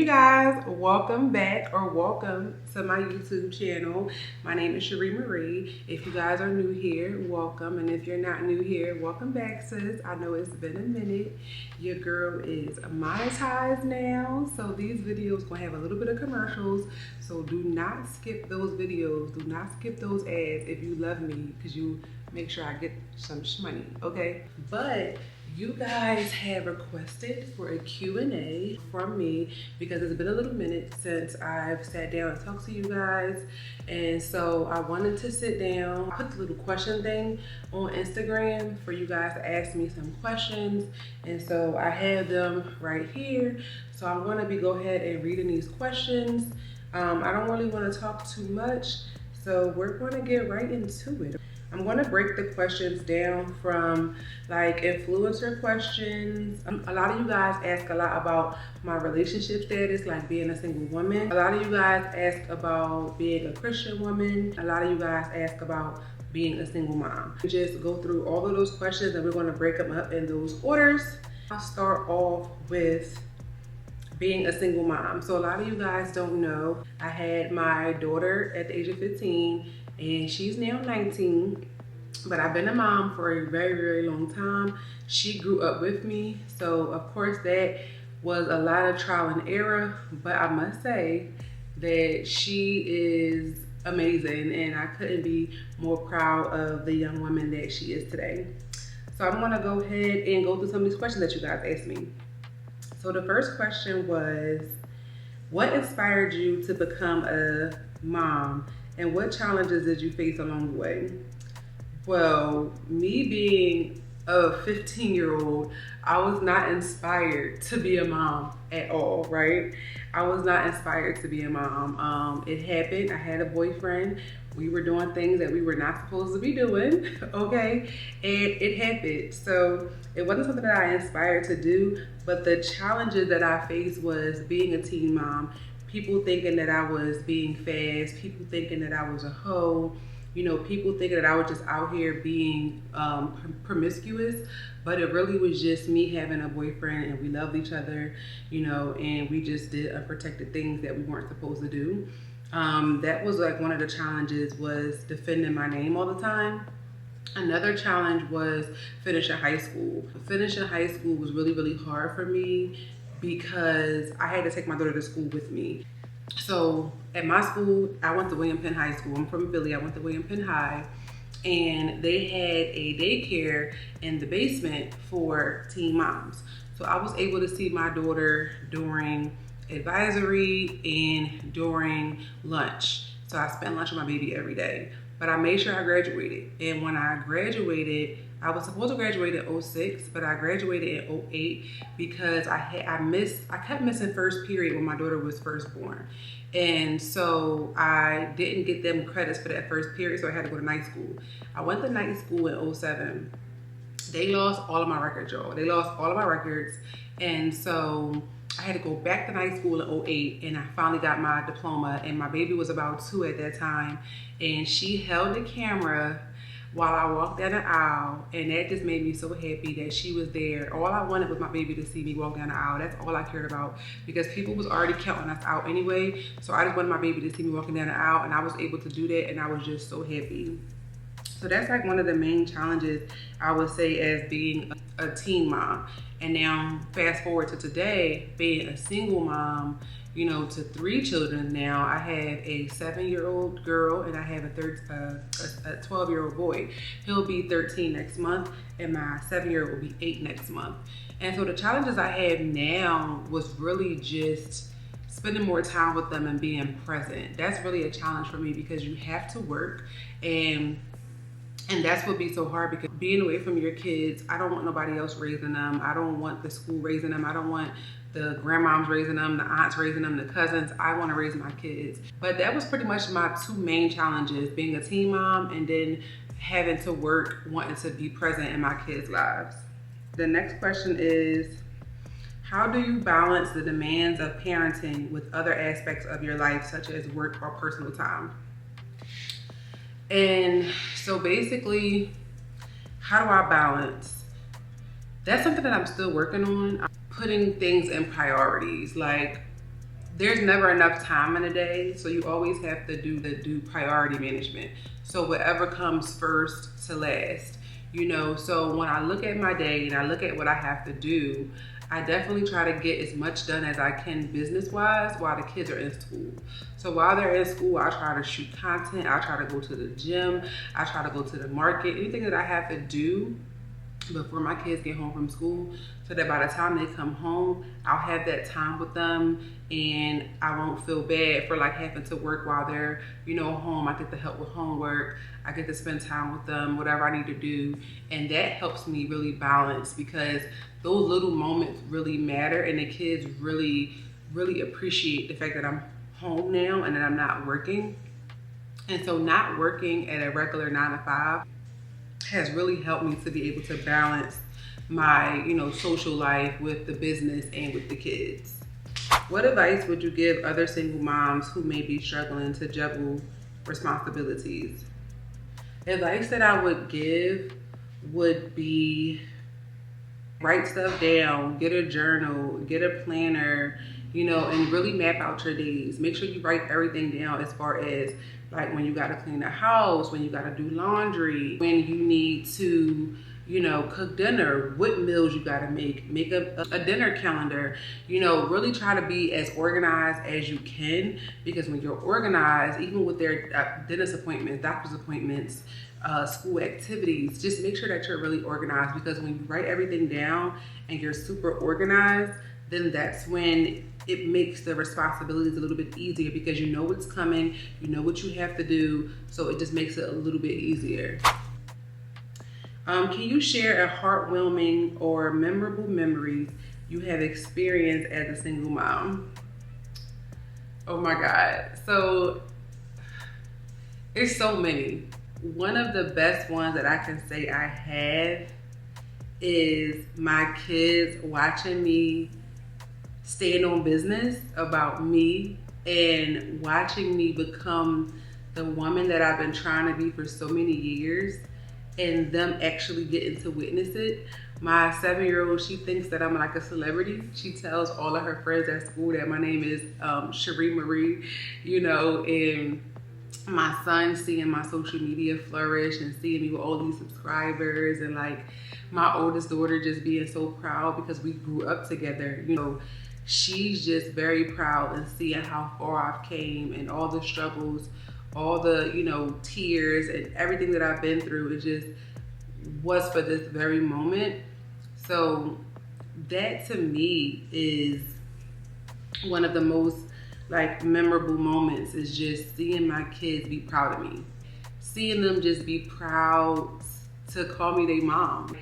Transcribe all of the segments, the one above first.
guys, welcome back or welcome to my YouTube channel. My name is Cherie Marie. If you guys are new here, welcome. And if you're not new here, welcome back, sis. I know it's been a minute. Your girl is monetized now. So these videos gonna have a little bit of commercials. So do not skip those videos. Do not skip those ads if you love me, because you make sure I get some money, okay? But you guys have requested for a Q&A from me because it's been a little minute since I've sat down and talked to you guys. And so I wanted to sit down. I put the little question thing on Instagram for you guys to ask me some questions. And so I have them right here. So I'm gonna go ahead and reading these questions. I don't really wanna talk too much. So we're gonna get right into it. I'm going to break the questions down from like influencer questions. A lot of you guys ask a lot about my relationship status, like being a single woman. A lot of you guys ask about being a Christian woman. A lot of you guys ask about being a single mom. Just go through all of those questions and we're going to break them up in those orders. I'll start off with being a single mom. So a lot of you guys don't know, I had my daughter at the age of 15 and she's now 19, but I've been a mom for a very, very long time. She grew up with me. So of course that was a lot of trial and error, but I must say that she is amazing and I couldn't be more proud of the young woman that she is today. So I'm gonna go ahead and go through some of these questions that you guys asked me. So the first question was, what inspired you to become a mom? And what challenges did you face along the way? Well, me being a 15-year-old, I was not inspired to be a mom at all, right? I was not inspired to be a mom. It happened. I had a boyfriend. We were doing things that we were not supposed to be doing, okay? And it happened. So it wasn't something that I inspired to do, but the challenges that I faced was being a teen mom. People thinking that I was being fast, people thinking that I was a hoe, you know, people thinking that I was just out here being promiscuous, but it really was just me having a boyfriend and we loved each other, you know, and we just did unprotected things that we weren't supposed to do. That was like one of the challenges, was defending my name all the time. Another challenge was finishing high school. Finishing high school was really, really hard for me because I had to take my daughter to school with me. So at my school, I went to William Penn High School. I'm from Philly. I went to William Penn High, and they had a daycare in the basement for teen moms. So I was able to see my daughter during advisory and during lunch. So I spent lunch with my baby every day. But I made sure I graduated. And when I graduated, I was supposed to graduate in 06, but I graduated in 08 because I kept missing first period when my daughter was first born. And so I didn't get them credits for that first period, so I had to go to night school. I went to night school in 07. They lost all of my records, y'all. They lost all of my records. And so I had to go back to night school in 08, and I finally got my diploma, and my baby was about 2 at that time. And she held the camera while I walked down the aisle, and that just made me so happy that she was there. All I wanted was my baby to see me walk down the aisle. That's all I cared about, because people was already counting us out anyway. So I just wanted my baby to see me walking down the aisle, and I was able to do that, and I was just so happy. So that's like one of the main challenges, I would say, as being a teen mom. And now fast forward to today, being a single mom, you know, to 3 children now. I have a 7-year-old girl and I have a 12-year-old boy. He'll be 13 next month and my 7-year-old will be 8 next month. And so the challenges I have now was really just spending more time with them and being present. That's really a challenge for me because you have to work, and that's what be so hard, because being away from your kids, I don't want nobody else raising them. I don't want the school raising them. I don't want the grandmoms raising them, the aunts raising them, the cousins. I want to raise my kids. But that was pretty much my 2 main challenges, being a teen mom and then having to work, wanting to be present in my kids' lives. The next question is, how do you balance the demands of parenting with other aspects of your life, such as work or personal time? And so basically, how do I balance? That's something that I'm still working on. I'm putting things in priorities. Like, there's never enough time in a day, so you always have to do priority management. So whatever comes first to last, you know. So when I look at my day and I look at what I have to do, I definitely try to get as much done as I can business-wise while the kids are in school. So while they're in school, I try to shoot content, I try to go to the gym, I try to go to the market, anything that I have to do before my kids get home from school, so that by the time they come home, I'll have that time with them and I won't feel bad for like having to work while they're, you know, home. I get to help with homework, I get to spend time with them, whatever I need to do. And that helps me really balance, because those little moments really matter, and the kids really, really appreciate the fact that I'm home now and that I'm not working. And so not working at a regular 9 to 5 has really helped me to be able to balance my, you know, social life with the business and with the kids. What advice would you give other single moms who may be struggling to juggle responsibilities? Advice that I would give would be write stuff down, get a journal, get a planner, you know, and really map out your days. Make sure you write everything down, as far as like when you gotta clean the house, when you gotta do laundry, when you need to, you know, cook dinner, what meals you gotta make a dinner calendar. You know, really try to be as organized as you can, because when you're organized, even with their dentist appointments, doctor's appointments, school activities, just make sure that you're really organized, because when you write everything down and you're super organized, then that's when it makes the responsibilities a little bit easier, because you know what's coming, you know what you have to do, so it just makes it a little bit easier. Can you share a heartwarming or memorable memory you have experienced as a single mom? Oh my God. So there's so many. One of the best ones that I can say I have is my kids watching me stand on business about me and watching me become the woman that I've been trying to be for so many years, and them actually getting to witness it. My 7-year-old, she thinks that I'm like a celebrity. She tells all of her friends at school that my name is Cherie Marie, you know, and my son seeing my social media flourish and seeing me with all these subscribers, and like my oldest daughter just being so proud because we grew up together, you know. She's just very proud and seeing how far I've came and all the struggles, all the, you know, tears and everything that I've been through. It just was for this very moment. So that to me is one of the most like memorable moments, is just seeing my kids be proud of me, seeing them just be proud to call me their mom,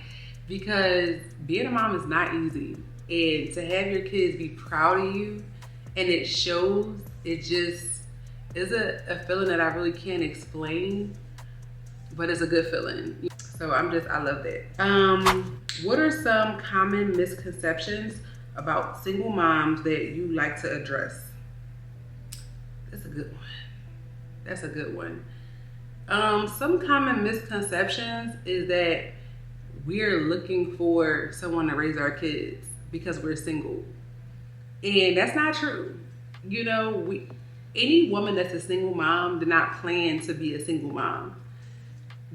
because being a mom is not easy. And to have your kids be proud of you, and it shows, it just is a feeling that I really can't explain, but it's a good feeling. So I love that. What are some common misconceptions about single moms that you like to address? That's a good one. That's a good one. Some common misconceptions is that we're looking for someone to raise our kids because we're single. And that's not true. You know, any woman that's a single mom did not plan to be a single mom.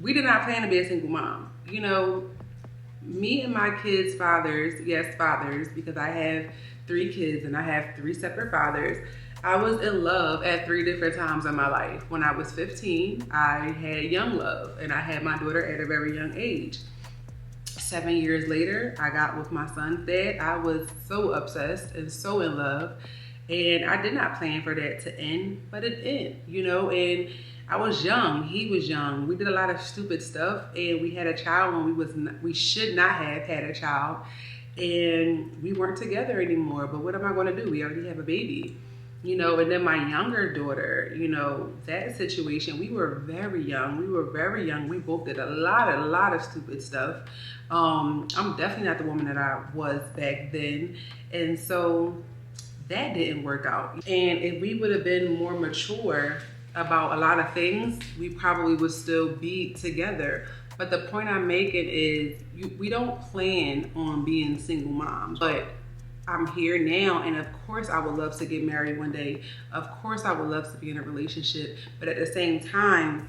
We did not plan to be a single mom. You know, me and my kids' fathers, yes, fathers, because I have 3 kids and I have 3 separate fathers. I was in love at 3 different times in my life. When I was 15, I had young love, and I had my daughter at a very young age. 7 years later, I got with my son's dad. I was so obsessed and so in love, and I did not plan for that to end, but it ended, you know. And I was young, he was young. We did a lot of stupid stuff, and we had a child when we should not have had a child, and we weren't together anymore. But what am I going to do? We already have a baby, you know. And then my younger daughter, you know, that situation, we were very young. We both did a lot of stupid stuff. I'm definitely not the woman that I was back then. And so that didn't work out. And if we would have been more mature about a lot of things, we probably would still be together. But the point I'm making is we don't plan on being single moms, but I'm here now, and of course I would love to get married one day. Of course I would love to be in a relationship, but at the same time,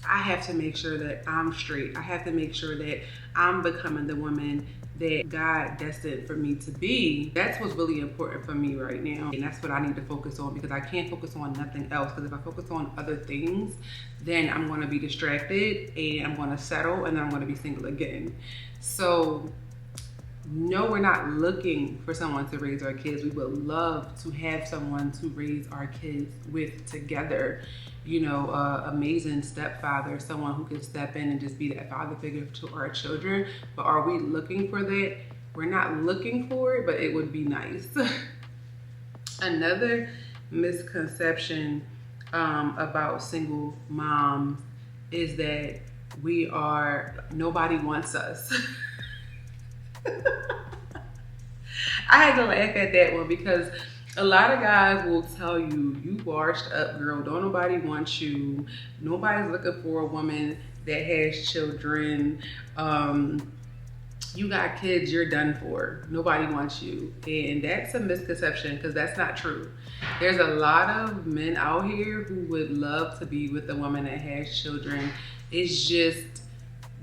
I have to make sure that I'm straight. I have to make sure that I'm becoming the woman that God destined for me to be. That's what's really important for me right now. And that's what I need to focus on, because I can't focus on nothing else. Because if I focus on other things, then I'm going to be distracted and I'm going to settle and then I'm going to be single again. So no, we're not looking for someone to raise our kids. We would love to have someone to raise our kids with together. You know, amazing stepfather, someone who can step in and just be that father figure to our children. But are we looking for that? We're not looking for it, but it would be nice. Another misconception about single moms is that nobody wants us. I had to laugh at that one because a lot of guys will tell you, you washed up, girl, don't nobody want you. Nobody's looking for a woman that has children. You got kids, you're done for. Nobody wants you. And that's a misconception, because that's not true. There's a lot of men out here who would love to be with a woman that has children. It's just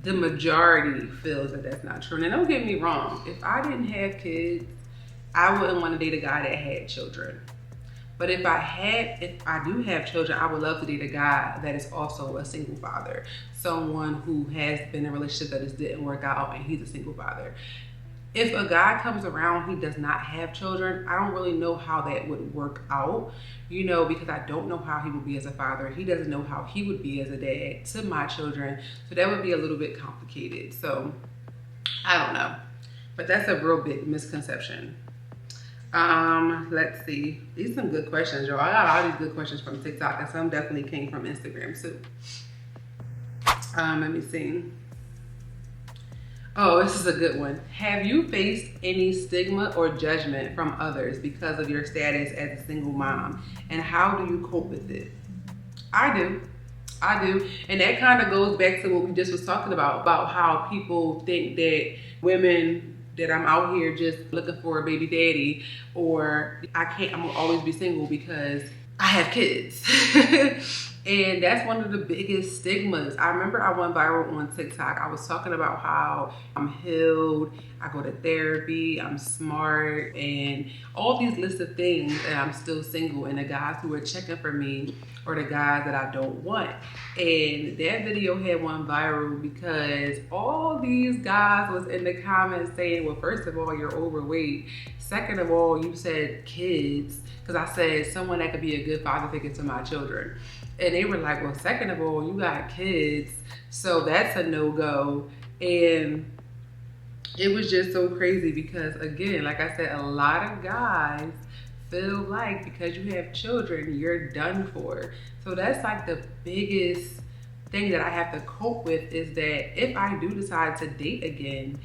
the majority feels that that's not true. And don't get me wrong, if I didn't have kids, I wouldn't want to date a guy that had children. But if I do have children, I would love to date a guy that is also a single father. Someone who has been in a relationship that just didn't work out and he's a single father. If a guy comes around, he does not have children, I don't really know how that would work out, you know, because I don't know how he would be as a father. He doesn't know how he would be as a dad to my children. So that would be a little bit complicated. So I don't know, but that's a real big misconception. Let's see. These are some good questions, y'all. I got all these good questions from TikTok, and some definitely came from Instagram too. Let me see. Oh, this is a good one. Have you faced any stigma or judgment from others because of your status as a single mom? And how do you cope with it? I do. And that kind of goes back to what we just was talking about how people think that women, that I'm out here just looking for a baby daddy, or I'm gonna always be single because I have kids. And that's one of the biggest stigmas. I remember I went viral on TikTok. I was talking about how I'm healed, I go to therapy, I'm smart, and all these lists of things, and I'm still single, and the guys who are checking for me are the guys that I don't want. And that video had went viral because all these guys was in the comments saying, well, first of all, you're overweight. Second of all, you said kids, because I said someone that could be a good father figure to my children. And they were like, well, second of all, you got kids, so that's a no-go. And it was just so crazy because, again, like I said, a lot of guys feel like because you have children, you're done for. So that's like the biggest thing that I have to cope with, is that if I do decide to date again,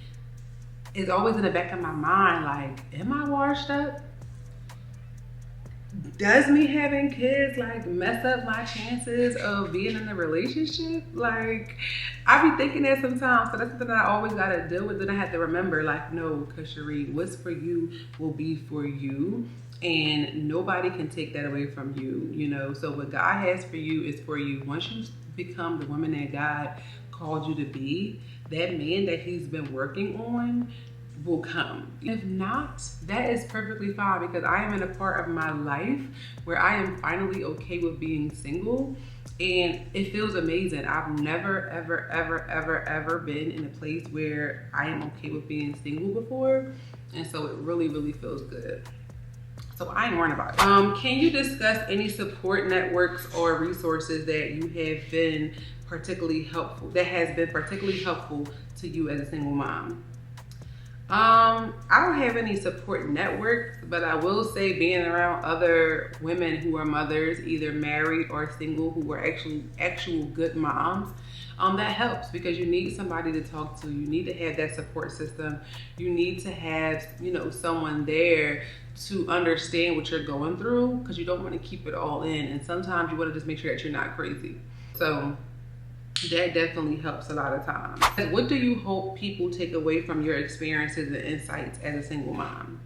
it's always in the back of my mind, like, am I washed up? Does me having kids like mess up my chances of being in a relationship? Like, I be thinking that sometimes. So that's something that I always gotta deal with. Then I have to remember, like, no, because Cherie, what's for you will be for you, and nobody can take that away from you, you know? So what God has for you is for you. Once you become the woman that God called you to be, that man that he's been working on will come. If not, that is perfectly fine, because I am in a part of my life where I am finally okay with being single, and it feels amazing. I've never, ever, ever, ever, ever been in a place where I am okay with being single before, and so it really, really feels good. So I ain't worrying about it. Can you discuss any support networks or resources that you have been particularly helpful, that has been particularly helpful to you as a single mom? I don't have any support networks, but I will say being around other women who are mothers, either married or single, who are actual good moms, that helps, because you need somebody to talk to. You need to have that support system. You need to have, you know, someone there to understand what you're going through, because you don't want to keep it all in. And sometimes you want to just make sure that you're not crazy. So that definitely helps a lot of times. What do you hope people take away from your experiences and insights as a single mom?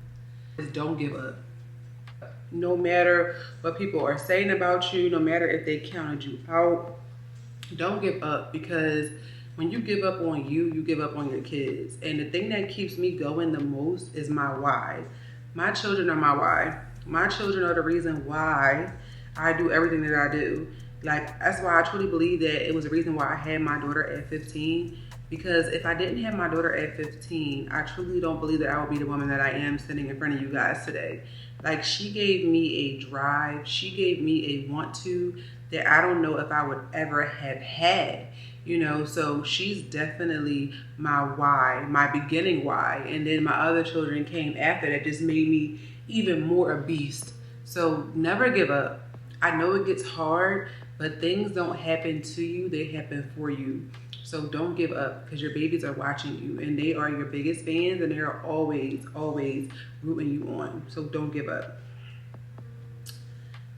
is don't give up. No matter what people are saying about you, no matter if they counted you out, don't give up, because when you give up on you, you give up on your kids. And the thing that keeps me going the most is my why. My children are my why. My children are the reason why I do everything that I do. Like, that's why I truly believe that it was the reason why I had my daughter at 15. Because if I didn't have my daughter at 15, I truly don't believe that I would be the woman that I am sitting in front of you guys today. Like, she gave me a drive. She gave me a want to that I don't know if I would ever have had, you know? So she's definitely my why, my beginning why. And then my other children came after that, just made me even more a beast. So never give up. I know it gets hard, but things don't happen to you, they happen for you. So don't give up, because your babies are watching you and they are your biggest fans, and they are always, always rooting you on. So don't give up.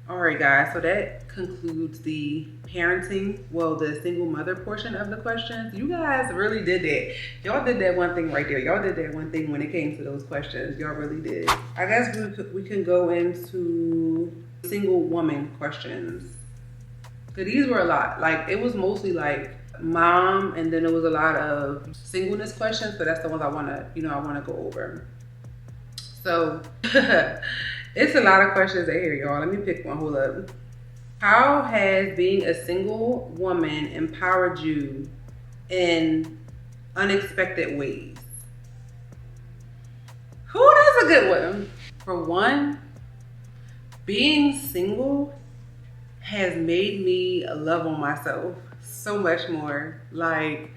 All right, guys, so that concludes the parenting, well, the single mother portion of the questions. You guys really did that. Y'all did that one thing right there. Y'all did that one thing when it came to those questions. Y'all really did. I guess we can go into single woman questions. So these were a lot. Like, it was mostly like mom, and then there was a lot of singleness questions, but that's the ones I wanna go over. So it's a lot of questions in here, y'all. Let me pick one. Hold up. How has being a single woman empowered you in unexpected ways? Who, that's a good one. For one, being single has made me love on myself so much more. Like,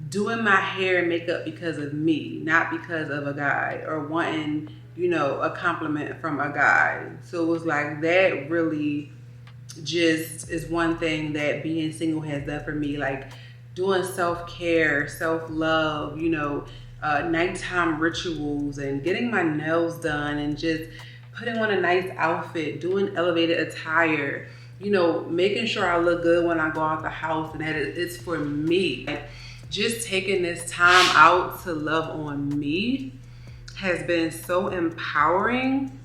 doing my hair and makeup because of me, not because of a guy, or wanting, you know, a compliment from a guy. So it was like, that really just is one thing that being single has done for me. Like, doing self-care, self-love, you know, nighttime rituals, and getting my nails done, and just putting on a nice outfit, doing elevated attire, you know, making sure I look good when I go out the house, and that it's for me. Like, just taking this time out to love on me has been so empowering.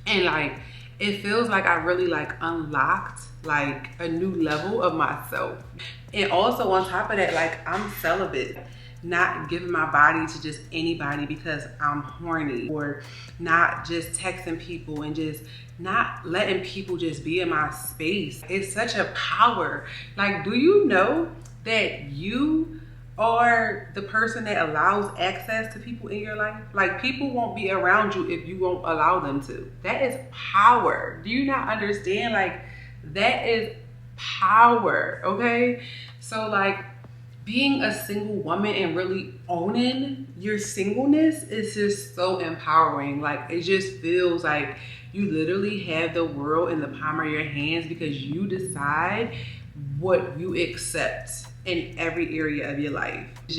And like, it feels like I really like unlocked like a new level of myself. And also on top of that, like, I'm celibate. Not giving my body to just anybody because I'm horny, or not just texting people, and just not letting people just be in my space. It's such a power. Like, do you know that you are the person that allows access to people in your life? Like, people won't be around you if you won't allow them to. That is power. Do you not understand? Like, that is power, okay? So like, being a single woman and really owning your singleness is just so empowering. Like, it just feels like you literally have the world in the palm of your hands, because you decide what you accept in every area of your life. It's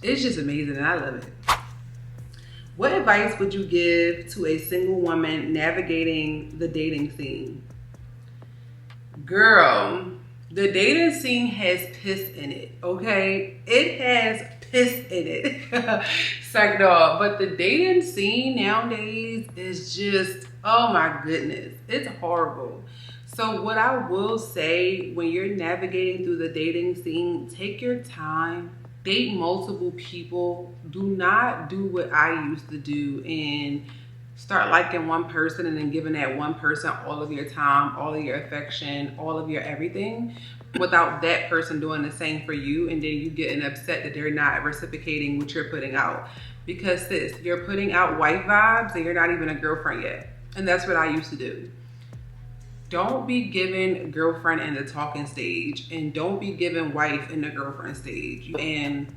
just amazing, and I love it. What advice would you give to a single woman navigating the dating scene? Girl, the dating scene has piss in it, okay? It has piss in it. Psych dog. But the dating scene nowadays is just, oh my goodness, it's horrible. So what I will say, when you're navigating through the dating scene, take your time, date multiple people. Do not do what I used to do and start liking one person and then giving that one person all of your time, all of your affection, all of your everything, without that person doing the same for you, and then you getting upset that they're not reciprocating what you're putting out. Because sis, you're putting out wife vibes and you're not even a girlfriend yet. And that's what I used to do. Don't be giving girlfriend in the talking stage, and don't be giving wife in the girlfriend stage. And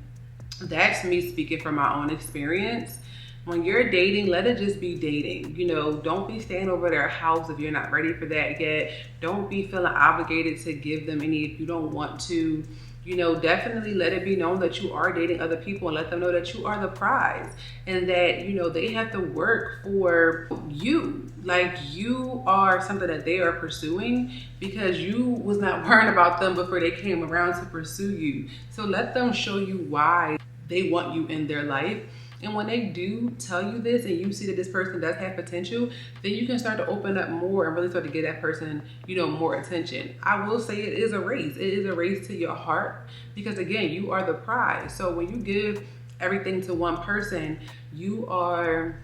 that's me speaking from my own experience. When you're dating, let it just be dating. You know, don't be staying over their house if you're not ready for that yet. Don't be feeling obligated to give them any if you don't want to. You know, definitely let it be known that you are dating other people, and let them know that you are the prize, and that, you know, they have to work for you. Like, you are something that they are pursuing, because you was not worrying about them before they came around to pursue you. So let them show you why they want you in their life. And when they do tell you this and you see that this person does have potential, then you can start to open up more and really start to get that person, more attention. I will say it is a race. It is a race to your heart because, again, you are the prize. So when you give everything to one person, you are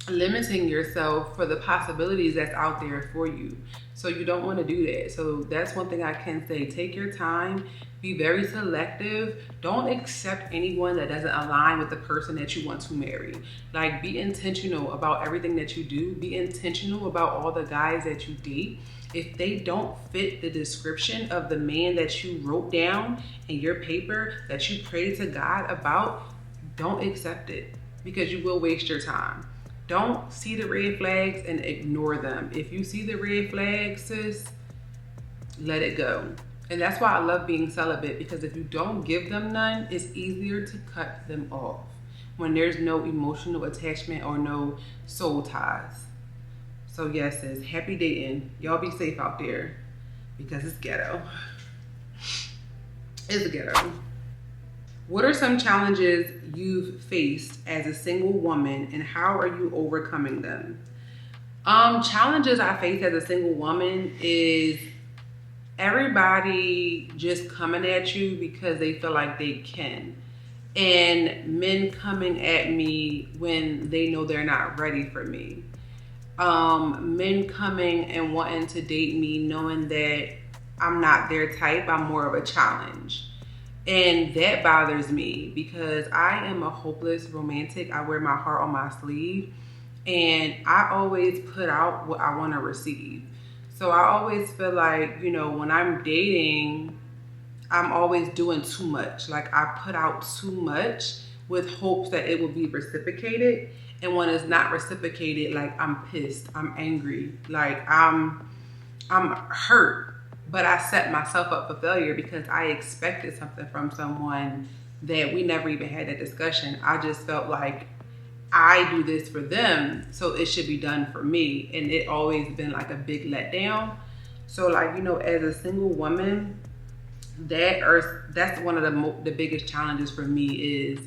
limiting yourself for the possibilities that's out there for you. So you don't want to do that. So that's one thing I can say. Take your time. Be very selective. Don't accept anyone that doesn't align with the person that you want to marry. Like, be intentional about everything that you do. Be intentional about all the guys that you date. If they don't fit the description of the man that you wrote down in your paper that you prayed to God about, don't accept it because you will waste your time. Don't see the red flags and ignore them. If you see the red flags, sis, let it go. And that's why I love being celibate, because if you don't give them none, it's easier to cut them off when there's no emotional attachment or no soul ties. So yes, sis, happy dating. Y'all be safe out there because it's ghetto. It's ghetto. What are some challenges you've faced as a single woman and how are you overcoming them? Challenges I face as a single woman is everybody just coming at you because they feel like they can. And men coming at me when they know they're not ready for me. Men coming and wanting to date me knowing that I'm not their type, I'm more of a challenge. And that bothers me because I am a hopeless romantic. I wear my heart on my sleeve and I always put out what I want to receive. So I always feel like, when I'm dating, I'm always doing too much. Like, I put out too much with hopes that it will be reciprocated. And when it's not reciprocated, like, I'm pissed, I'm angry, like I'm hurt. But I set myself up for failure because I expected something from someone that we never even had that discussion. I just felt like I do this for them, so it should be done for me. And it always been like a big letdown. So like, as a single woman, that's one of the biggest challenges for me is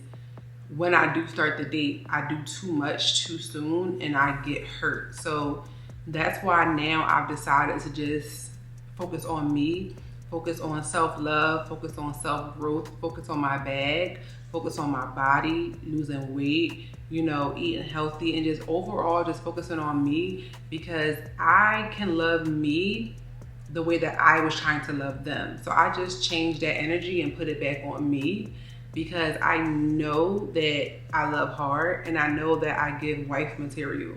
when I do start the date, I do too much too soon and I get hurt. So that's why now I've decided to just focus on me, focus on self-love, focus on self-growth, focus on my bag, focus on my body, losing weight, eating healthy, and just overall just focusing on me because I can love me the way that I was trying to love them. So I just changed that energy and put it back on me because I know that I love hard and I know that I give wife material.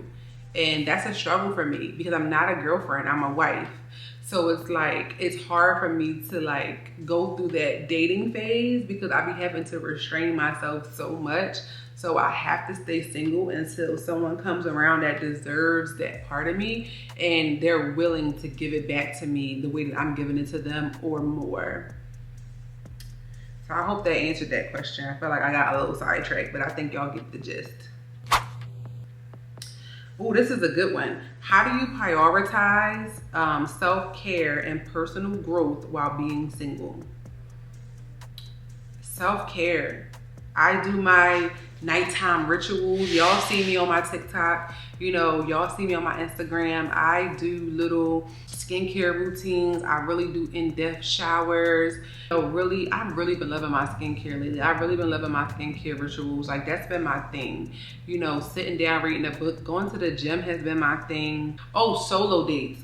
And that's a struggle for me because I'm not a girlfriend, I'm a wife. So it's like, it's hard for me to like go through that dating phase because I be having to restrain myself so much. So I have to stay single until someone comes around that deserves that part of me and they're willing to give it back to me the way that I'm giving it to them or more. So I hope that answered that question. I feel like I got a little sidetracked, but I think y'all get the gist. Oh, this is a good one. How do you prioritize self-care and personal growth while being single? Self-care. I do my nighttime rituals. Y'all see me on my TikTok. Y'all see me on my Instagram. I do little skincare routines. I really do in-depth showers. I've really been loving my skincare lately. I've really been loving my skincare rituals. Like, that's been my thing. Sitting down, reading a book, going to the gym has been my thing. Oh, solo dates.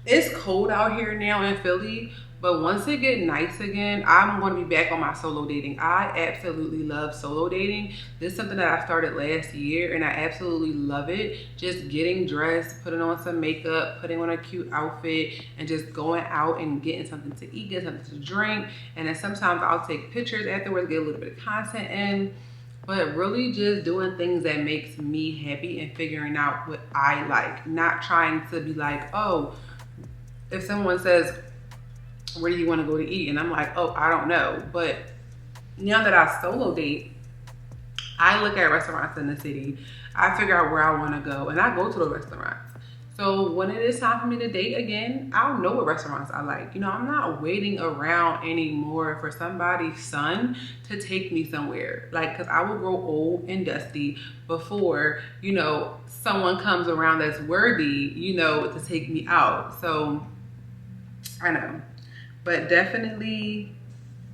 It's cold out here now in Philly, but once it get nice again, I'm going to be back on my solo dating. I absolutely love solo dating. This is something that I started last year and I absolutely love it. Just getting dressed, putting on some makeup, putting on a cute outfit, and just going out and getting something to eat, getting something to drink. And then sometimes I'll take pictures afterwards, get a little bit of content in. But really just doing things that makes me happy and figuring out what I like. Not trying to be like, oh, if someone says, where do you want to go to eat? And I'm like, oh, I don't know. But now that I solo date, I look at restaurants in the city. I figure out where I want to go and I go to the restaurants. So when it is time for me to date again, I'll know what restaurants I like. You know, I'm not waiting around anymore for somebody's son to take me somewhere. Like, cause I will grow old and dusty before, you know, someone comes around that's worthy, you know, to take me out. So I know, but definitely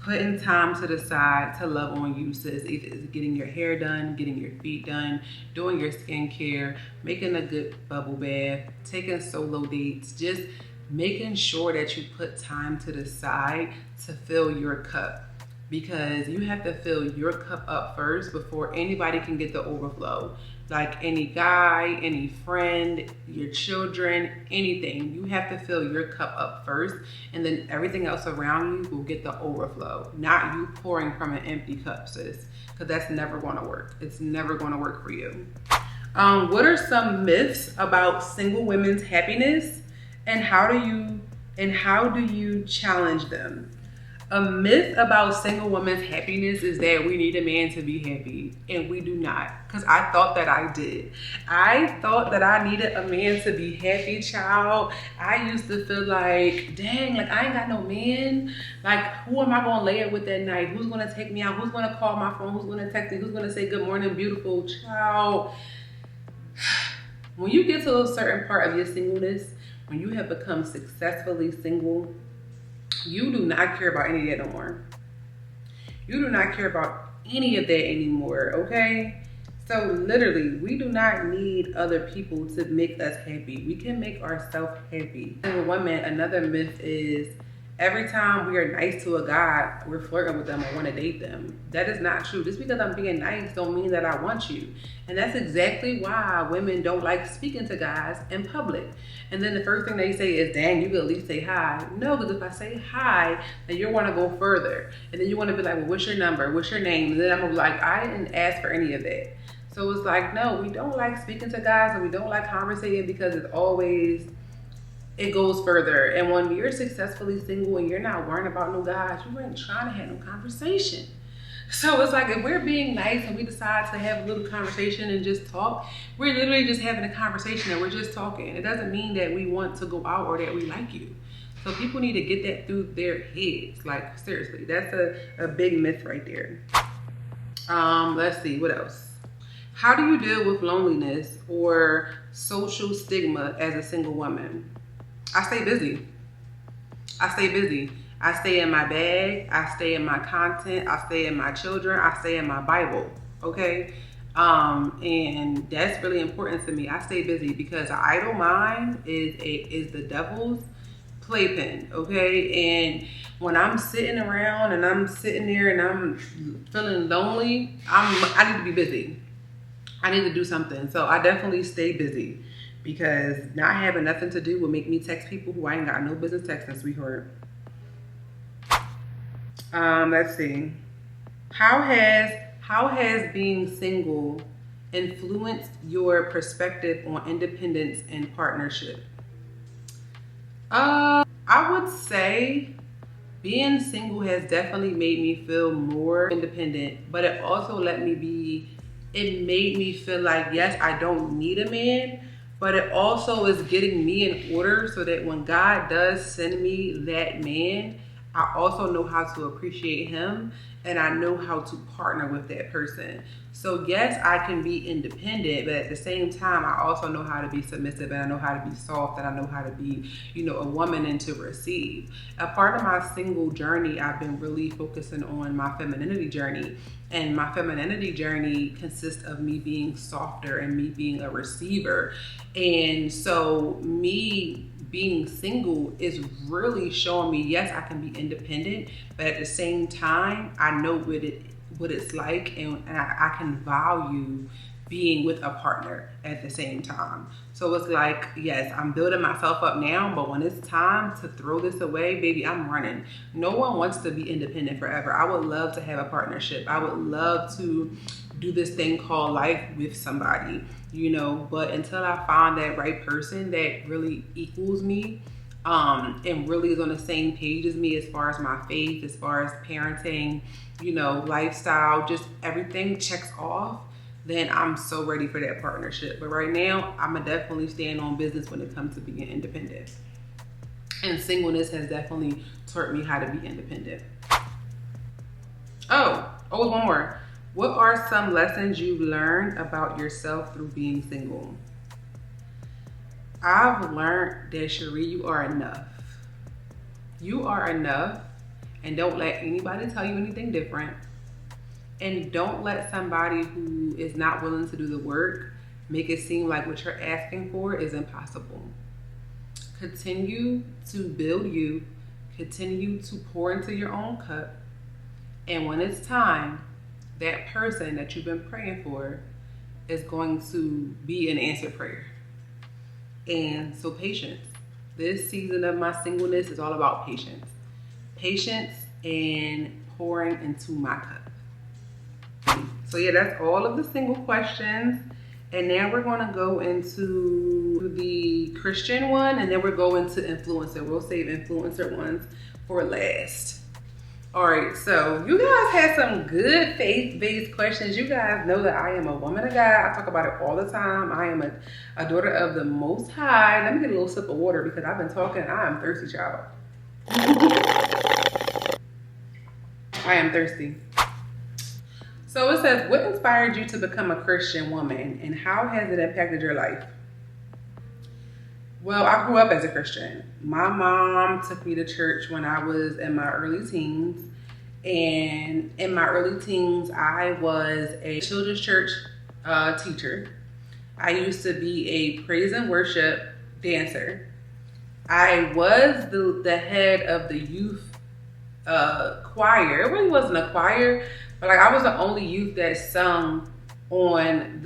putting time to the side to love on you, sis. It's getting your hair done, getting your feet done, doing your skincare, making a good bubble bath, taking solo dates, just making sure that you put time to the side to fill your cup. Because you have to fill your cup up first before anybody can get the overflow. Like any guy, any friend, your children, anything. You have to fill your cup up first, and then everything else around you will get the overflow. Not you pouring from an empty cup, sis. Because that's never gonna work. It's never gonna work for you. What are some myths about single women's happiness, and how do you challenge them? A myth about single women's happiness is that we need a man to be happy, and we do not. Because I thought that I did. I thought that I needed a man to be happy, child. I used to feel like, dang, like I ain't got no man. Like, who am I gonna lay it with that night? Who's gonna take me out? Who's gonna call my phone? Who's gonna text me? Who's gonna say good morning, beautiful child? When you get to a certain part of your singleness, when you have become successfully single, you do not care about any of that no more. You do not care about any of that anymore, okay? So literally, we do not need other people to make us happy. We can make ourselves happy. And women, another myth is every time we are nice to a guy, we're flirting with them or want to date them. That is not true. Just because I'm being nice don't mean that I want you. And that's exactly why women don't like speaking to guys in public. And then the first thing they say is, dang, you could at least say hi. No, because if I say hi, then you want to go further. And then you want to be like, well, what's your number? What's your name? And then I'm gonna be like, I didn't ask for any of that. So it's like, no, we don't like speaking to guys, and we don't like conversating because it goes further. And when you're successfully single and you're not worrying about no guys, you ain't trying to have no conversation. So it's like, if we're being nice and we decide to have a little conversation and just talk, we're literally just having a conversation and we're just talking. It doesn't mean that we want to go out or that we like you. So people need to get that through their heads. Like, seriously, that's a big myth right there. Let's see, what else? How do you deal with loneliness or social stigma as a single woman? I stay busy. I stay in my bag. I stay in my content. I stay in my children. I stay in my Bible. Okay? And that's really important to me. I stay busy because an idle mind is the devil's playpen. Okay? And when I'm sitting around and I'm sitting there and I'm feeling lonely, I need to be busy. I need to do something. So I definitely stay busy. Because not having nothing to do will make me text people who I ain't got no business texting, sweetheart. Let's see. How has being single influenced your perspective on independence and partnership? I would say being single has definitely made me feel more independent, but it also made me feel like, yes, I don't need a man. But it also is getting me in order so that when God does send me that man, I also know how to appreciate him and I know how to partner with that person. So yes, I can be independent, but at the same time, I also know how to be submissive and I know how to be soft and I know how to be, a woman and to receive. A part of my single journey, I've been really focusing on my femininity journey. And my femininity journey consists of me being softer and me being a receiver. And so me being single is really showing me, yes, I can be independent, but at the same time, I know what it's like and I can value being with a partner at the same time. So it's like, yes, I'm building myself up now, but when it's time to throw this away, baby, I'm running. No one wants to be independent forever. I would love to have a partnership. I would love to do this thing called life with somebody, but until I find that right person that really equals me, and really is on the same page as me as far as my faith, as far as parenting, lifestyle, just everything checks off, then I'm so ready for that partnership. But right now, I'm going to definitely stand on business when it comes to being independent. And singleness has definitely taught me how to be independent. Oh, one more. What are some lessons you've learned about yourself through being single? I've learned that, Cherie, you are enough. You are enough, and don't let anybody tell you anything different. And don't let somebody who is not willing to do the work make it seem like what you're asking for is impossible. Continue to build you, continue to pour into your own cup, and when it's time, that person that you've been praying for is going to be an answered prayer. And so patience. This season of my singleness is all about patience. Patience and pouring into my cup. So yeah, that's all of the single questions. And now we're going to go into the Christian one, and then we're going to influencer. We'll save influencer ones for last. All right, so you guys had some good faith-based questions. You guys know that I am a woman of God. I talk about it all the time. I am a daughter of the Most High. Let me get a little sip of water because I've been talking. I am thirsty, child. I am thirsty. So it says, what inspired you to become a Christian woman, and how has it impacted your life? Well, I grew up as a Christian. My mom took me to church when I was in my early teens. And in my early teens, I was a children's church teacher. I used to be a praise and worship dancer. I was the head of the youth choir. It really wasn't a choir, but like I was the only youth that sung on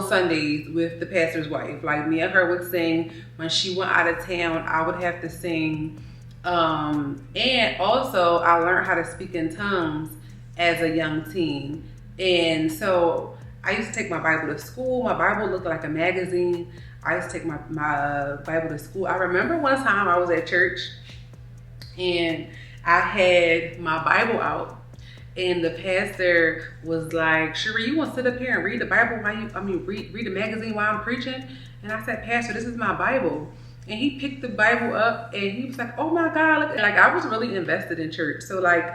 Sundays with the pastor's wife. Like me and her would sing. When she went out of town, I would have to sing. And also I learned how to speak in tongues as a young teen. And so I used to take my Bible to school. My Bible looked like a magazine. I used to take my Bible to school. I remember one time I was at church and I had my Bible out. And the pastor was like, Cherie, you want to sit up here and read the Bible read the magazine while I'm preaching? And I said, Pastor, this is my Bible. And he picked the Bible up and he was like, oh my God. Look. Like I was really invested in church. So like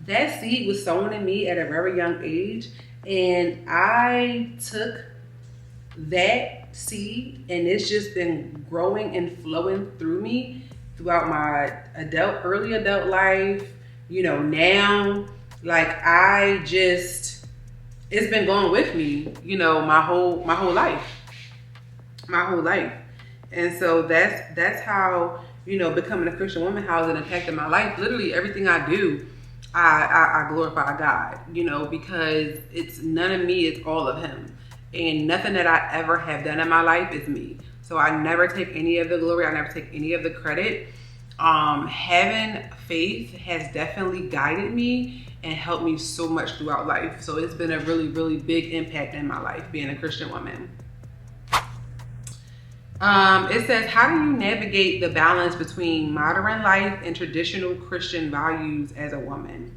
that seed was sown in me at a very young age. And I took that seed and it's just been growing and flowing through me throughout my early adult life, now. Like it's been going with me, my whole life. And so that's how, becoming a Christian woman, how it's impacted my life. Literally everything I do, I glorify God, because it's none of me, it's all of him. And nothing that I ever have done in my life is me. So I never take any of the glory. I never take any of the credit. Having faith has definitely guided me and helped me so much throughout life. So it's been a really, really big impact in my life, being a Christian woman. It says, how do you navigate the balance between modern life and traditional Christian values as a woman?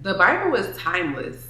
The Bible is timeless.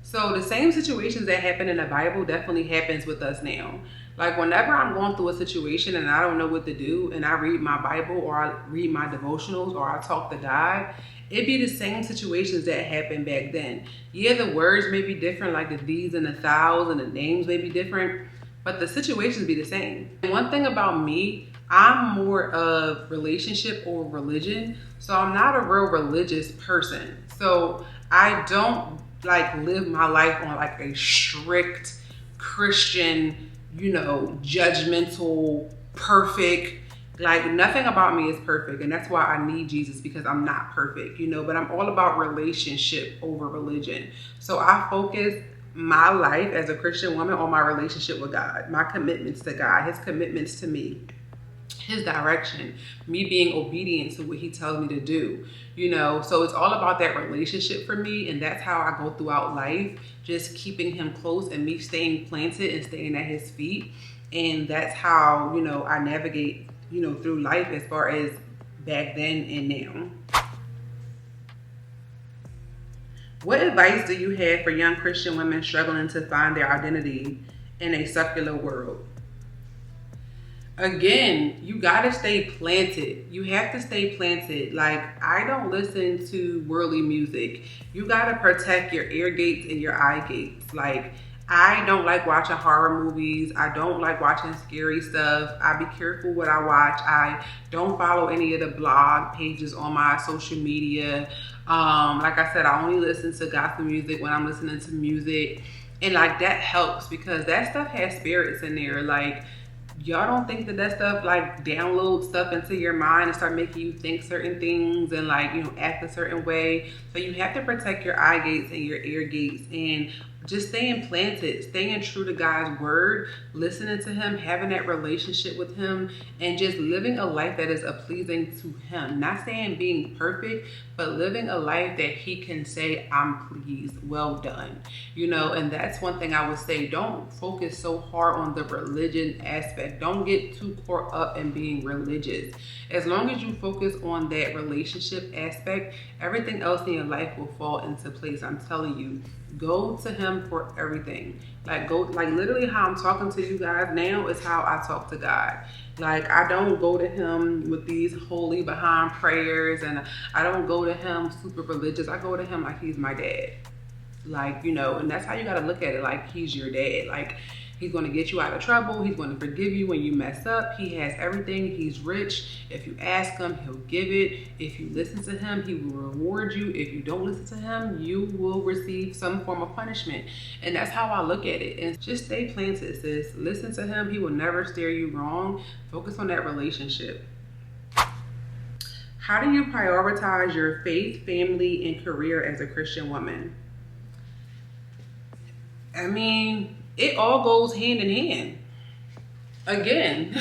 So the same situations that happen in the Bible definitely happens with us now. Like whenever I'm going through a situation and I don't know what to do and I read my Bible or I read my devotionals or I talk to God, it'd be the same situations that happened back then. Yeah, the words may be different, like the these and the thous and the names may be different, but the situations be the same. And one thing about me, I'm more of relationship or religion. So I'm not a real religious person. So I don't like live my life on like a strict Christian, judgmental, perfect. Like nothing about me is perfect, and that's why I need Jesus, because I'm not perfect, but I'm all about relationship over religion. So I focus my life as a Christian woman on my relationship with God, my commitments to God, his commitments to me, his direction, me being obedient to what he tells me to do, so it's all about that relationship for me. And that's how I go throughout life, just keeping him close and me staying planted and staying at his feet. And that's how, I navigate, through life as far as back then and now. What advice do you have for young Christian women struggling to find their identity in a secular world? Again, you gotta stay planted. You have to stay planted. Like, I don't listen to worldly music. You gotta protect your ear gates and your eye gates. Like, I don't like watching horror movies. I don't like watching scary stuff. I be careful what I watch. I don't follow any of the blog pages on my social media. Like I said, I only listen to gospel music when I'm listening to music. And like, that helps because that stuff has spirits in there. Like, y'all don't think that that stuff like download stuff into your mind and start making you think certain things and like, you know, act a certain way. So you have to protect your eye gates and your ear gates and just staying planted, staying true to God's word, listening to him, having that relationship with him, and just living a life that is pleasing to him. Not saying being perfect, but living a life that he can say, I'm pleased, well done. You know, and that's one thing I would say. Don't focus so hard on the religion aspect. Don't get too caught up in being religious. As long as you focus on that relationship aspect, everything else in your life will fall into place. I'm telling you. Go to him for everything. Like literally how I'm talking to you guys now is how I talk to God. Like, I don't go to him with these holy behind prayers, and I don't go to him super religious. I go to him like he's my dad. Like, you know, and that's how you got to look at it. Like, he's your dad. Like, he's going to get you out of trouble. He's going to forgive you when you mess up. He has everything. He's rich. If you ask him, he'll give it. If you listen to him, he will reward you. If you don't listen to him, you will receive some form of punishment. And that's how I look at it. And just stay planted, sis. Listen to him. He will never steer you wrong. Focus on that relationship. How do you prioritize your faith, family, and career as a Christian woman? I mean, it all goes hand in hand. Again,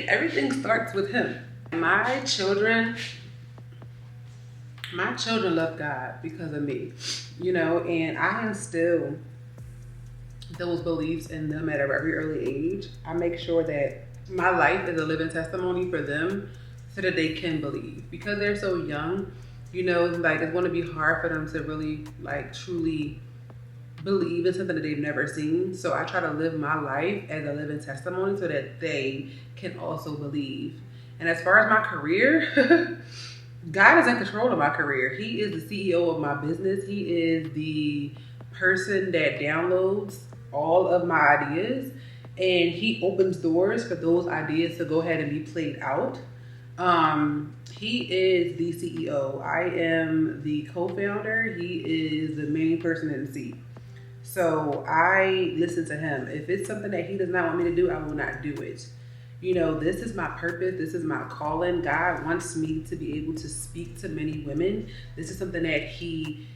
everything starts with him. My children love God because of me, you know, and I instill those beliefs in them at a very early age. I make sure that my life is a living testimony for them so that they can believe. Because they're so young, you know, like, it's going to be hard for them to really, like, truly believe in something that they've never seen. So I try to live my life as a living testimony so that they can also believe. And as far as my career, God is in control of my career. He is the CEO of my business. He is the person that downloads all of my ideas, and he opens doors for those ideas to go ahead and be played out. He is the CEO. I am the co-founder. He is the main person in the seat. So I listen to him. If it's something that he does not want me to do, I will not do it. You know, this is my purpose. This is my calling. God wants me to be able to speak to many women. This is something that he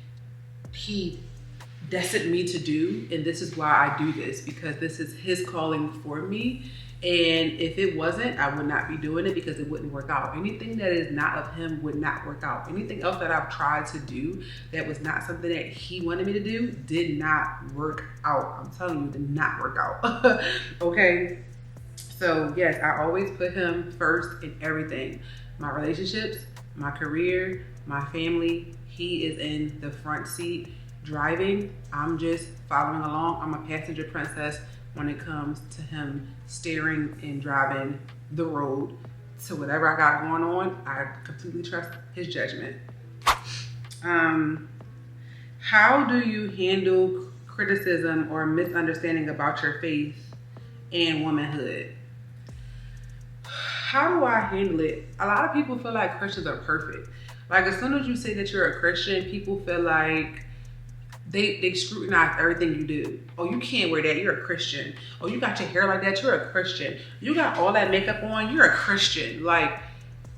destined me to do. And this is why I do this, because this is his calling for me. And if it wasn't, I would not be doing it because it wouldn't work out. Anything that is not of him would not work out. Anything else that I've tried to do that was not something that he wanted me to do did not work out. I'm telling you, did not work out. Okay? So yes, I always put him first in everything. My relationships, my career, my family. He is in the front seat driving. I'm just following along. I'm a passenger princess when it comes to him steering and driving the road. So whatever I got going on, I completely trust his judgment. How do you handle criticism or misunderstanding about your faith and womanhood? How do I handle it? A lot of people feel like Christians are perfect. Like, as soon as you say that you're a Christian, people feel like they scrutinize everything you do. Oh, you can't wear that, you're a Christian. Oh, you got your hair like that, you're a Christian. You got all that makeup on, you're a Christian. Like,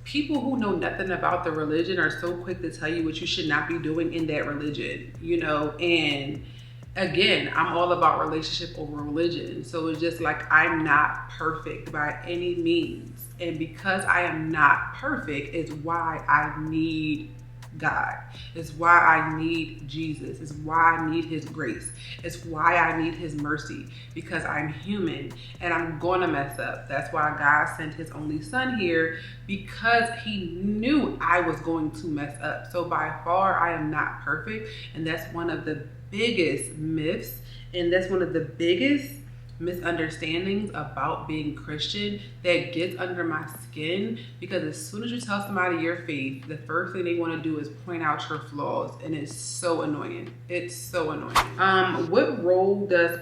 people who know nothing about the religion are so quick to tell you what you should not be doing in that religion, you know? And again, I'm all about relationship over religion. So it's just like, I'm not perfect by any means. And because I am not perfect is why I need God. It's why I need Jesus. It's why I need his grace. It's why I need his mercy, because I'm human and I'm going to mess up. That's why God sent his only son here, because he knew I was going to mess up. So by far, I am not perfect. And that's one of the biggest myths, and that's one of the biggest misunderstandings about being Christian that gets under my skin, because as soon as you tell somebody your faith, the first thing they want to do is point out your flaws, and it's so annoying. It's so annoying. What role does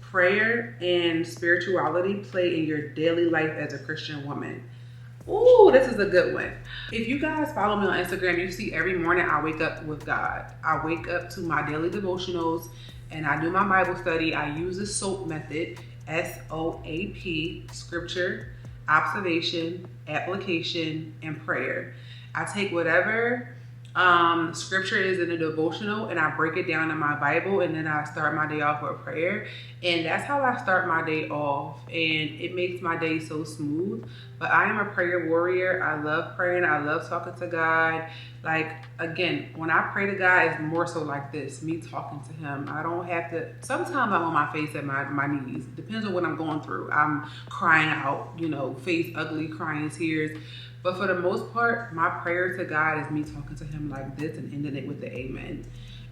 prayer and spirituality play in your daily life as a Christian woman? Ooh, this is a good one. If you guys follow me on Instagram, you see every morning I wake up with God. I wake up to my daily devotionals and I do my Bible study. I use the SOAP method, SOAP, scripture, observation, application, and prayer. I take whatever scripture is in a devotional and I break it down in my Bible, and then I start my day off with prayer. And that's how I start my day off, and it makes my day so smooth. But I am a prayer warrior. I love praying. I love talking to God. Like, again, when I pray to God, it's more so like this, me talking to him. I don't have to, sometimes I'm on my face at my knees. Depends on what I'm going through. I'm crying out, face ugly, crying tears. But for the most part, my prayer to God is me talking to him like this and ending it with the amen.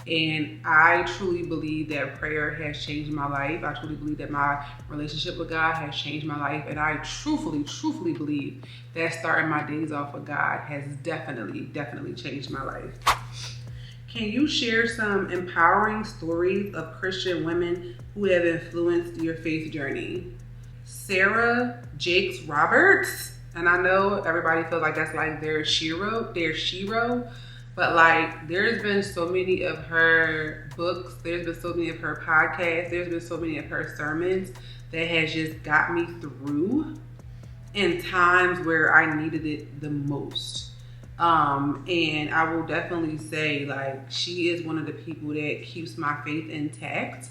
And I truly believe that prayer has changed my life. I truly believe that my relationship with God has changed my life. And I truthfully believe that starting my days off with God has definitely changed my life. Can you share some empowering stories of Christian women who have influenced your faith journey? Sarah Jakes Roberts. And I know everybody feels like that's like their Shiro. But like, there's been so many of her books, there's been so many of her podcasts, there's been so many of her sermons that has just got me through in times where I needed it the most. And I will definitely say, like, she is one of the people that keeps my faith intact.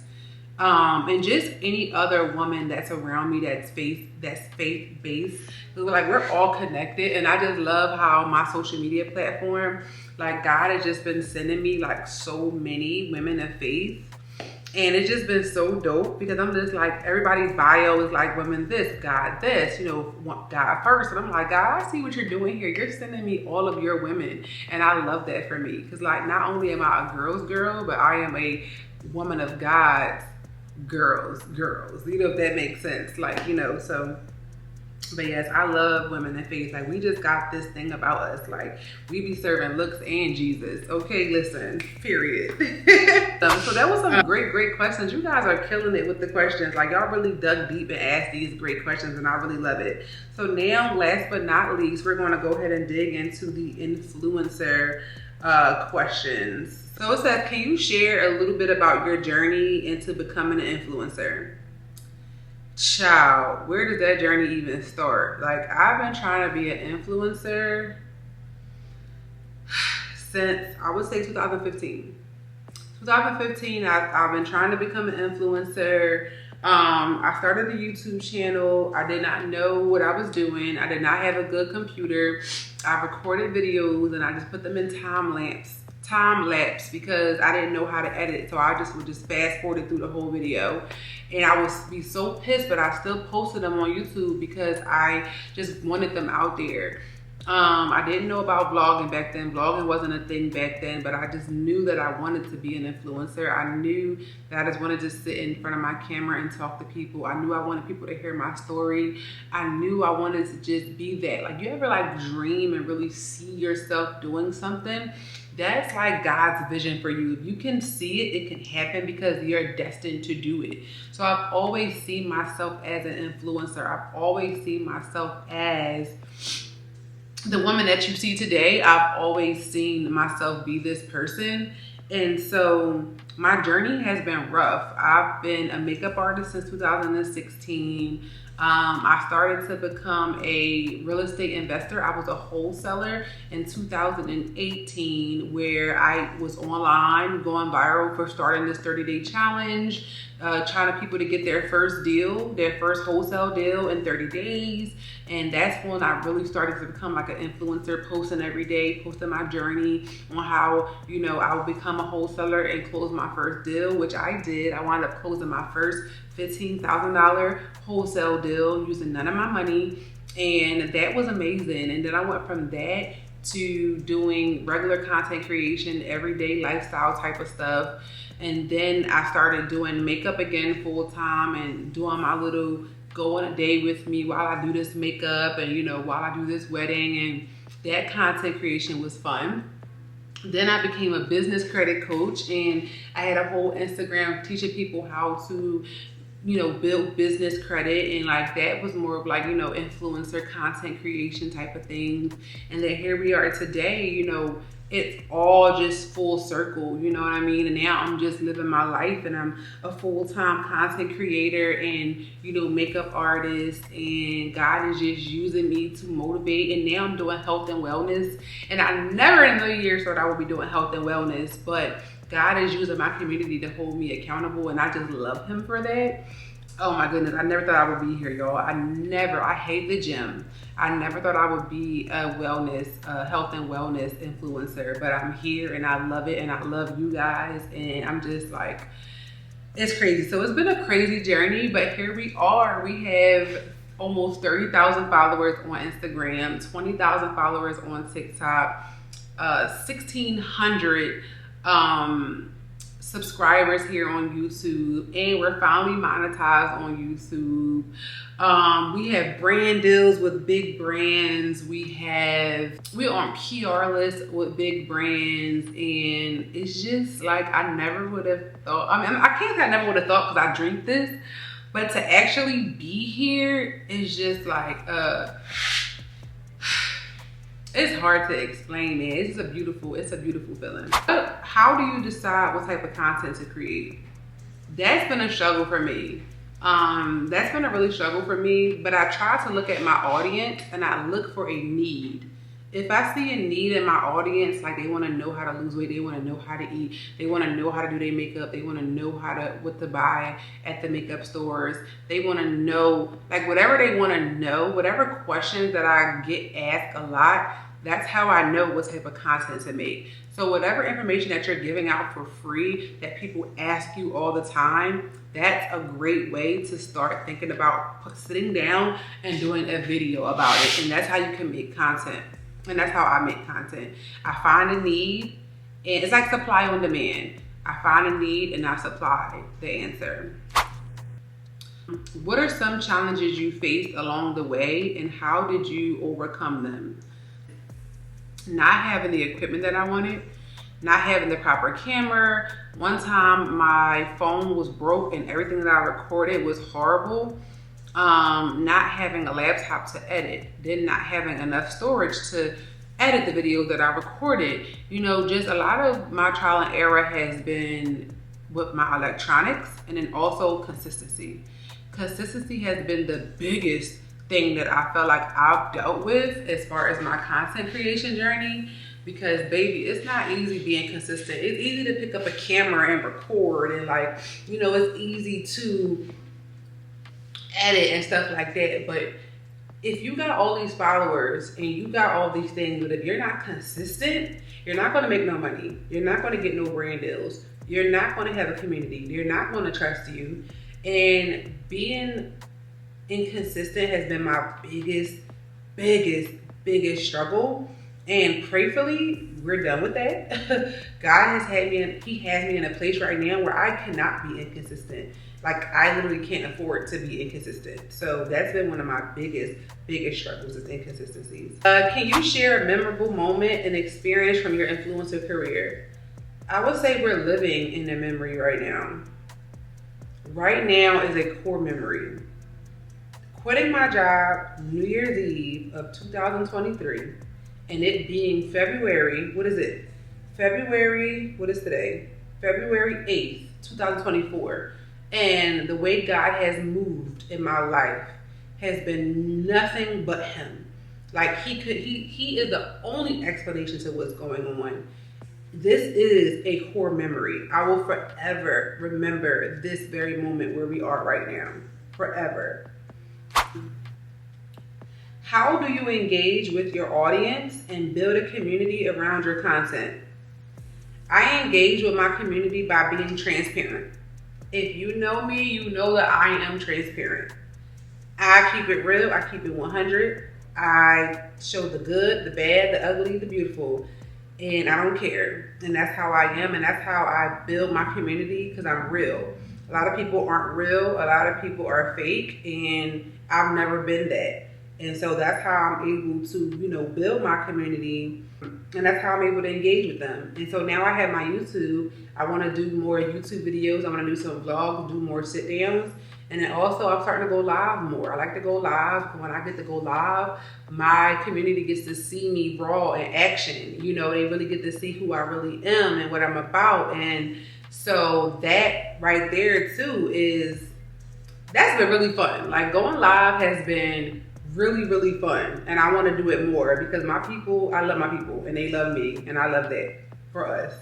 And just any other woman that's around me that's faith-based. Like, we're all connected, and I just love how my social media platform, like, God has just been sending me like so many women of faith, and it's just been so dope, because I'm just like, everybody's bio is like, women this, God this, God first, and I'm like, God, I see what you're doing here. You're sending me all of your women, and I love that for me, because like, not only am I a girl's girl, but I am a woman of God's girls, if that makes sense, so. But yes, I love women in faith. Like, we just got this thing about us. Like, we be serving looks and Jesus. Okay, listen, period. So that was some great questions. You guys are killing it with the questions. Like, y'all really dug deep and asked these great questions, and I really love it. So now, last but not least, we're going to go ahead and dig into the influencer questions. So it says, can you share a little bit about your journey into becoming an influencer? Child, where does that journey even start? Like, I've been trying to be an influencer since, I would say, 2015. 2015, I've been trying to become an influencer. I started a YouTube channel. I did not know what I was doing. I did not have a good computer. I recorded videos and I just put them in time lapse because I didn't know how to edit. So I would just fast forward through the whole video. And I would be so pissed, but I still posted them on YouTube because I just wanted them out there. I didn't know about vlogging back then. Vlogging wasn't a thing back then, but I just knew that I wanted to be an influencer. I knew that I just wanted to sit in front of my camera and talk to people. I knew I wanted people to hear my story. I knew I wanted to just be that. Like, you ever like dream and really see yourself doing something? That's like God's vision for you. If you can see it, it can happen because you're destined to do it. So I've always seen myself as an influencer. I've always seen myself as the woman that you see today. I've always seen myself be this person. And so my journey has been rough. I've been a makeup artist since 2016. I started to become a real estate investor. I was a wholesaler in 2018, where I was online going viral for starting this 30-day challenge, trying to people to get their first deal, their first wholesale deal in 30 days. And that's when I really started to become like an influencer, posting every day, posting my journey on how, you know, I would become a wholesaler and close my first deal, which I did. I wound up closing my first $15,000 wholesale deal using none of my money. And that was amazing. And then I went from that to doing regular content creation, everyday lifestyle type of stuff. And then I started doing makeup again full time and doing my little go on a day with me while I do this makeup and, you know, while I do this wedding. And that content creation was fun. Then I became a business credit coach, and I had a whole Instagram teaching people how to, you know, build business credit. And like that was more of like, you know, influencer content creation type of things. And then here we are today, you know, it's all just full circle, you know what I mean? And now I'm just living my life, and I'm a full-time content creator and, you know, makeup artist, and God is just using me to motivate. And now I'm doing health and wellness, and I never in a year thought I would be doing health and wellness, but God is using my community to hold me accountable, and I just love him for that. Oh my goodness, I never thought I would be here, y'all. I hate the gym. I never thought I would be a health and wellness influencer, but I'm here and I love it, and I love you guys, and I'm just like, it's crazy. So it's been a crazy journey, but here we are. We have almost 30,000 followers on Instagram, 20,000 followers on TikTok, 1,600 subscribers here on YouTube, and we're finally monetized on YouTube. We have brand deals with big brands. We're on PR lists with big brands, and it's just like I never would have thought. I mean, I can't say I never would have thought because I drink this, but to actually be here is just like it's hard to explain, man. It's a beautiful feeling. How do you decide what type of content to create? That's been a struggle for me. That's been a really struggle for me, but I try to look at my audience and I look for a need. If I see a need in my audience, like they want to know how to lose weight, they want to know how to eat, they want to know how to do their makeup, they want to know what to buy at the makeup stores, they want to know, like whatever they want to know, whatever questions that I get asked a lot, that's how I know what type of content to make. So whatever information that you're giving out for free that people ask you all the time, that's a great way to start thinking about sitting down and doing a video about it. And that's how you can make content. And that's how I make content. I find a need, and it's like supply on demand. I find a need and I supply the answer. What are some challenges you faced along the way, and how did you overcome them? Not having the equipment that I wanted, not having the proper camera. One time my phone was broke and everything that I recorded was horrible. Not having a laptop to edit, then not having enough storage to edit the videos that I recorded. You know, just a lot of my trial and error has been with my electronics, and then also consistency. Consistency has been the biggest thing that I felt like I've dealt with as far as my content creation journey, because baby, it's not easy being consistent. It's easy to pick up a camera and record, and like, you know, it's easy to edit and stuff like that. But if you got all these followers and you got all these things, but if you're not consistent, you're not going to make no money. You're not going to get no brand deals. You're not going to have a community. They're not going to trust you. And being inconsistent has been my biggest struggle. And prayerfully, we're done with that. God has had me he has me in a place right now where I cannot be inconsistent. Like, I literally can't afford to be inconsistent. So that's been one of my biggest struggles, is inconsistencies. Can you share a memorable moment and experience from your influencer career? I would say we're living in a memory right now. Right now is a core memory. Quitting my job New Year's Eve of 2023, and it being February, what is today? February 8th, 2024. And the way God has moved in my life has been nothing but him. Like he is the only explanation to what's going on. This is a core memory. I will forever remember this very moment where we are right now. Forever. How do you engage with your audience and build a community around your content? I engage with my community by being transparent. If you know me, you know that I am transparent. I keep it real. I keep it 100. I show the good, the bad, the ugly, the beautiful. And I don't care. And that's how I am. And that's how I build my community, because I'm real. A lot of people aren't real. A lot of people are fake. And I've never been that. And so that's how I'm able to, build my community. And that's how I'm able to engage with them. And so now I have my YouTube. I want to do more YouTube videos. I want to do some vlogs, do more sit downs. And then also I'm starting to go live more. I like to go live. When I get to go live, my community gets to see me raw in action. They really get to see who I really am and what I'm about. And so that right there too that's been really fun. Like going live has been really, really fun. And I want to do it more because I love my people and they love me. And I love that for us.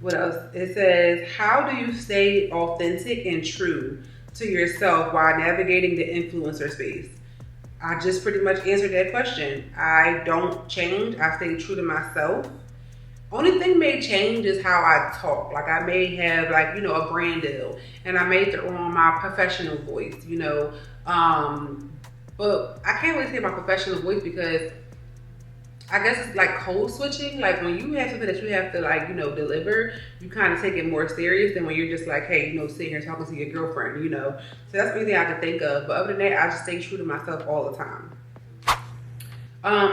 What else? It says, how do you stay authentic and true to yourself while navigating the influencer space? I just pretty much answered that question. I don't change. I stay true to myself. Only thing may change is how I talk. Like I may have a brand deal and I may throw on my professional voice, but I can't really say my professional voice because I guess it's like code switching. Like when you have something that you have to deliver, you kind of take it more serious than when you're just like, hey, sitting here talking to your girlfriend, So that's the only thing I can think of. But other than that, I just stay true to myself all the time.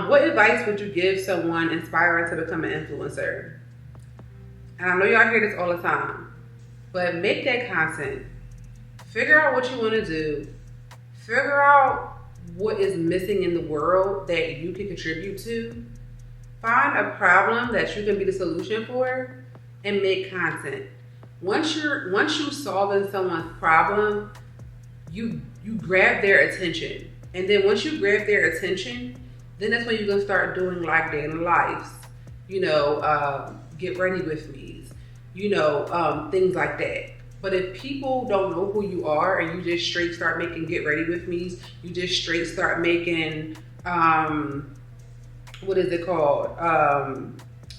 What advice would you give someone inspiring to become an influencer? And I know y'all hear this all the time, but make that content. Figure out what you want to do. Figure out what is missing in the world that you can contribute to. Find a problem that you can be the solution for and make content. Once you solving someone's problem, you grab their attention. And then once you grab their attention, then that's when you're gonna start doing like day in the lives, get ready with me, things like that. But if people don't know who you are and you just straight start making get ready with me's, you just straight start making,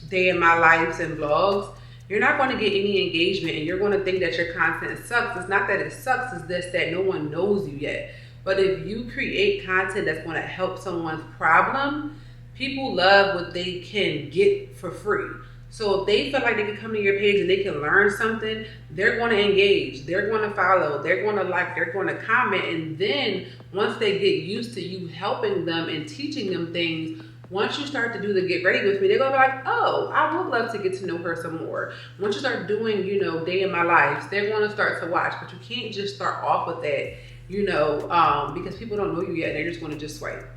day in my lives and vlogs, you're not going to get any engagement and you're going to think that your content sucks. It's not that it sucks, it's just that no one knows you yet. But if you create content that's going to help someone's problem, people love what they can get for free. So if they feel like they can come to your page and they can learn something, they're going to engage, they're going to follow, they're going to like, they're going to comment. And then once they get used to you helping them and teaching them things, once you start to do the get ready with me, they're going to be like, oh, I would love to get to know her some more. Once you start doing, day in my life, they're going to start to watch. But you can't just start off with that, because people don't know you yet. They're just going to just swipe.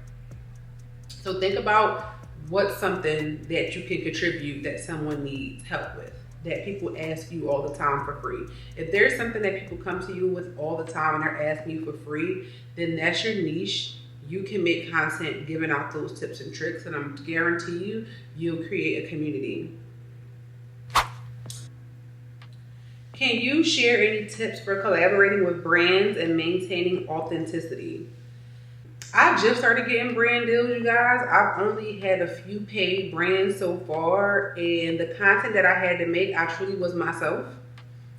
So think about what's something that you can contribute that someone needs help with, that people ask you all the time for free. If there's something that people come to you with all the time and they're asking you for free, then that's your niche. You can make content giving out those tips and tricks, and I guarantee you, you'll create a community. Can you share any tips for collaborating with brands and maintaining authenticity? I just started getting brand deals, you guys. I've only had a few paid brands so far, and the content that I had to make, I truly was myself.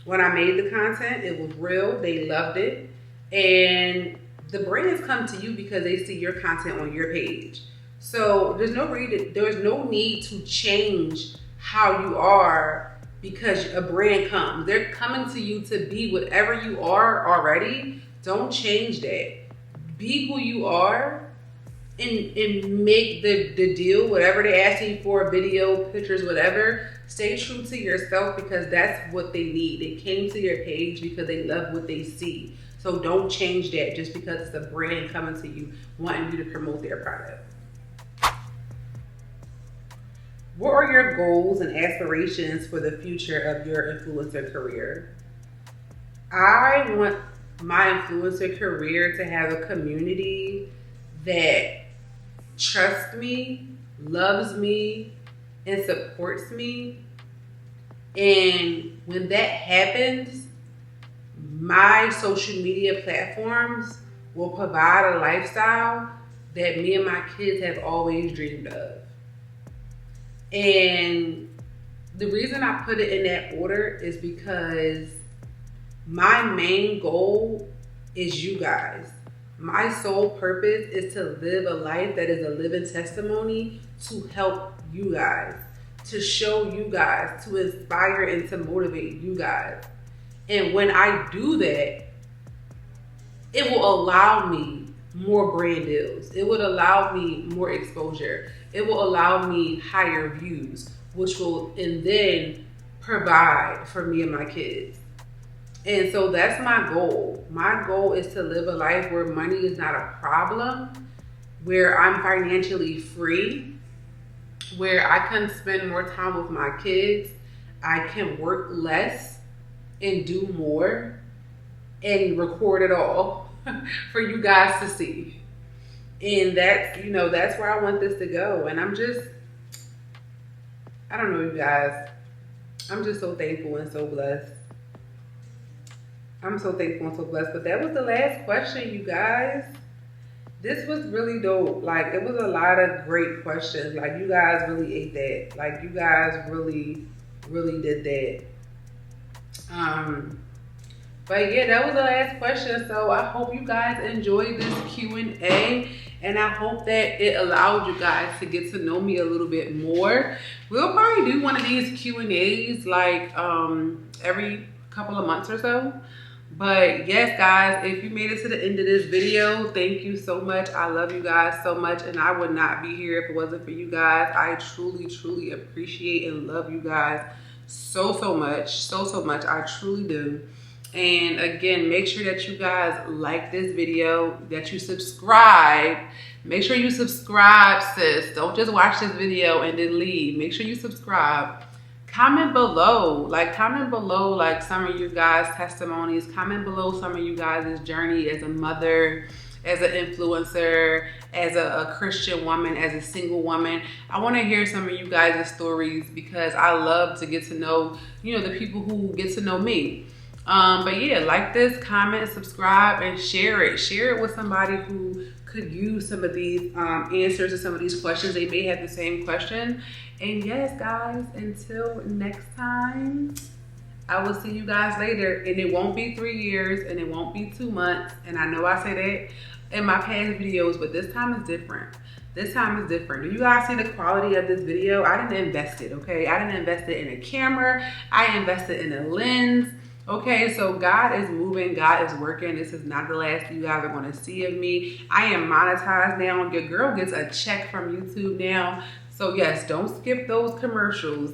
When I made the content, it was real. They loved it. And the brands come to you because they see your content on your page. So there's no need to change how you are because a brand comes. They're coming to you to be whatever you are already. Don't change that. Be who you are and make the deal, whatever they're asking you for, video, pictures, whatever. Stay true to yourself because that's what they need. They came to your page because they love what they see. So don't change that just because it's a brand coming to you wanting you to promote their product. What are your goals and aspirations for the future of your influencer career? I want my influencer career to have a community that trusts me, loves me, and supports me. And when that happens, my social media platforms will provide a lifestyle that me and my kids have always dreamed of. And the reason I put it in that order is because my main goal is you guys. My sole purpose is to live a life that is a living testimony to help you guys, to show you guys, to inspire and to motivate you guys. And when I do that, it will allow me more brand deals. It would allow me more exposure. It will allow me higher views, which will and then provide for me and my kids. And so that's my goal. My goal is to live a life where money is not a problem, where I'm financially free, where I can spend more time with my kids. I can work less and do more and record it all for you guys to see. And that's, that's where I want this to go. And I don't know, you guys, I'm just so thankful and so blessed. I'm so thankful and so blessed. But that was the last question, you guys. This was really dope. Like, it was a lot of great questions. Like, you guys really ate that. Like, you guys really, really did that. But yeah, that was the last question. So I hope you guys enjoyed this Q&A. And I hope that it allowed you guys to get to know me a little bit more. We'll probably do one of these Q&As like every couple of months or so. But yes, guys, if you made it to the end of this video, thank you so much. I love you guys so much, and I would not be here if it wasn't for you guys. I truly, truly appreciate and love you guys so much. So much. I truly do. And again, make sure that you guys like this video, that you subscribe. Make sure you subscribe, sis. Don't just watch this video and then leave. Make sure you subscribe. Comment below like some of you guys' testimonies. Comment below some of you guys' journey as a mother, as an influencer, as a Christian woman, as a single woman. I want to hear some of you guys' stories because I love to get to know, the people who get to know me. But yeah, like this, comment, subscribe, and share it. Share it with somebody who could use some of these answers to some of these questions. They may have the same question. And yes, guys, until next time, I will see you guys later. And it won't be 3 years and it won't be 2 months. And I know I say that in my past videos, but this time is different. This time is different. Do you guys see the quality of this video? I didn't invest it, okay? I didn't invest it in a camera. I invested in a lens. Okay, so God is moving, God is working. This is not the last you guys are going to see of me. I am monetized now. Your girl gets a check from YouTube now. So yes, don't skip those commercials.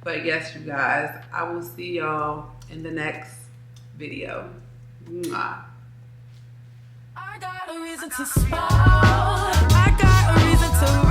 But yes, you guys, I will see y'all in the next video. Mwah. I got a reason to smile. I got a reason to